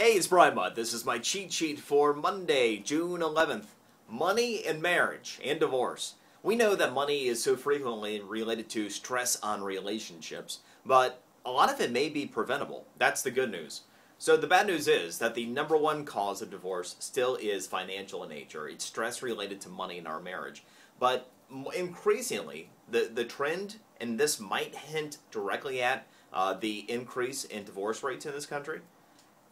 Hey, it's Brian Mudd. This is my cheat sheet for Monday, June 11th. Money and marriage and divorce. We know that money is so frequently related to stress on relationships, but a lot of it may be preventable. That's the good news. So the bad news is that the number one cause of divorce still is financial in nature. It's stress related to money in our marriage. But increasingly, the trend, and this might hint directly at the increase in divorce rates in this country,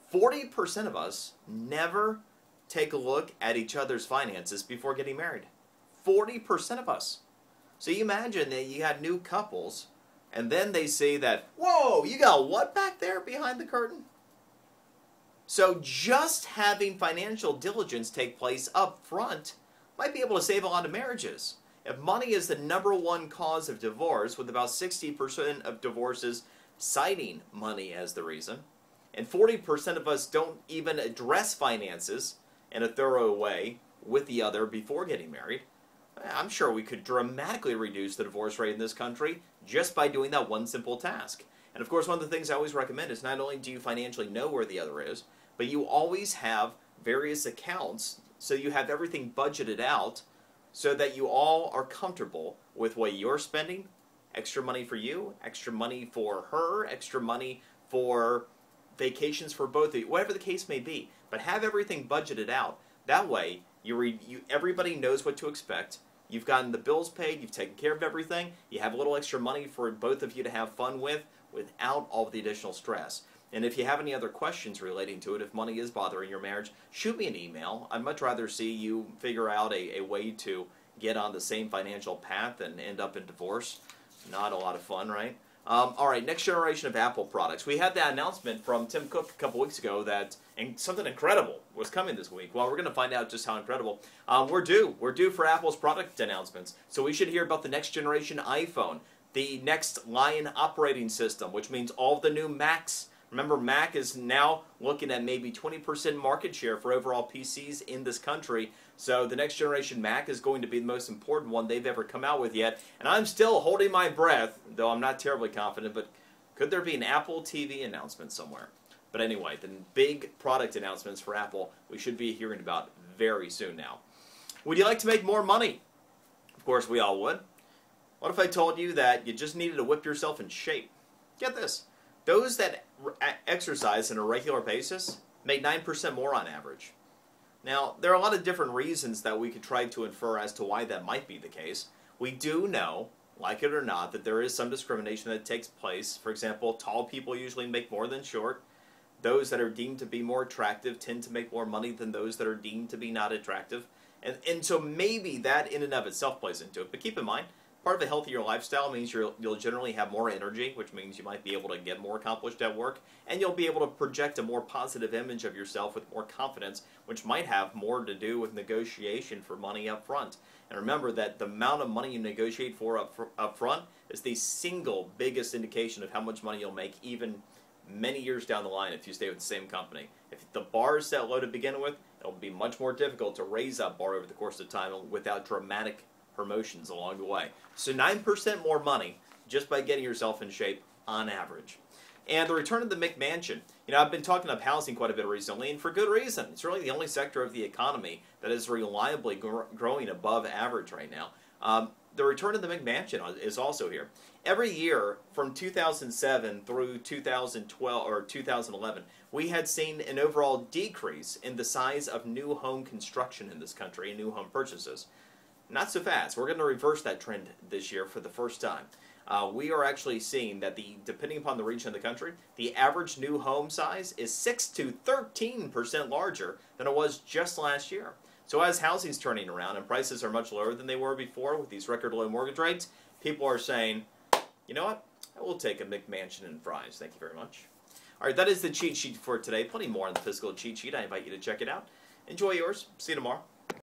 40% of us never take a look at each other's finances before getting married. 40% of us. So you imagine that you had new couples, and then they say that, whoa, you got what back there behind the curtain? So just having financial diligence take place up front might be able to save a lot of marriages. If money is the number one cause of divorce, with about 60% of divorces citing money as the reason, and 40% of us don't even address finances in a thorough way with the other before getting married, I'm sure we could dramatically reduce the divorce rate in this country just by doing that one simple task. And of course, one of the things I always recommend is not only do you financially know where the other is, but you always have various accounts so you have everything budgeted out so that you all are comfortable with what you're spending, extra money for you, extra money for her, extra money for vacations for both of you, whatever the case may be. But have everything budgeted out. That way, everybody knows what to expect. You've gotten the bills paid, you've taken care of everything, you have a little extra money for both of you to have fun with without all of the additional stress. And if you have any other questions relating to it, if money is bothering your marriage, shoot me an email. I'd much rather see you figure out a way to get on the same financial path and end up in divorce. Not a lot of fun, right? All right, next generation of Apple products. We had that announcement from Tim Cook a couple weeks ago that something incredible was coming this week. Well, we're going to find out just how incredible. We're due for Apple's product announcements. So we should hear about the next generation iPhone, the next Lion operating system, which means all of the new Macs. Remember, Mac is now looking at maybe 20% market share for overall PCs in this country. So the next generation Mac is going to be the most important one they've ever come out with yet. And I'm still holding my breath, though I'm not terribly confident, but could there be an Apple TV announcement somewhere? But anyway, the big product announcements for Apple we should be hearing about very soon now. Would you like to make more money? Of course we all would. What if I told you that you just needed to whip yourself in shape? Get this. Those that exercise on a regular basis make 9% more on average. Now, there are a lot of different reasons that we could try to infer as to why that might be the case. We do know, like it or not, that there is some discrimination that takes place. For example, tall people usually make more than short. Those that are deemed to be more attractive tend to make more money than those that are deemed to be not attractive. And so maybe that in and of itself plays into it. But keep in mind, part of a healthier lifestyle means you'll generally have more energy, which means you might be able to get more accomplished at work, and you'll be able to project a more positive image of yourself with more confidence, which might have more to do with negotiation for money up front. And remember that the amount of money you negotiate for up front is the single biggest indication of how much money you'll make even many years down the line if you stay with the same company. If the bar is set low to begin with, it'll be much more difficult to raise that bar over the course of time without dramatic promotions along the way. So 9% more money just by getting yourself in shape on average. And the return of the McMansion. You know, I've been talking up housing quite a bit recently, and for good reason. It's really the only sector of the economy that is reliably growing above average right now. The return of the McMansion is also here. Every year from 2007 through 2012 or 2011, we had seen an overall decrease in the size of new home construction in this country and new home purchases. Not so fast. We're going to reverse that trend this year for the first time. We are actually seeing that depending upon the region of the country, the average new home size is 6 to 13% larger than it was just last year. So as housing's turning around and prices are much lower than they were before with these record low mortgage rates, people are saying, you know what, I will take a McMansion and fries. Thank you very much. All right, that is the cheat sheet for today. Plenty more on the physical cheat sheet. I invite you to check it out. Enjoy yours. See you tomorrow.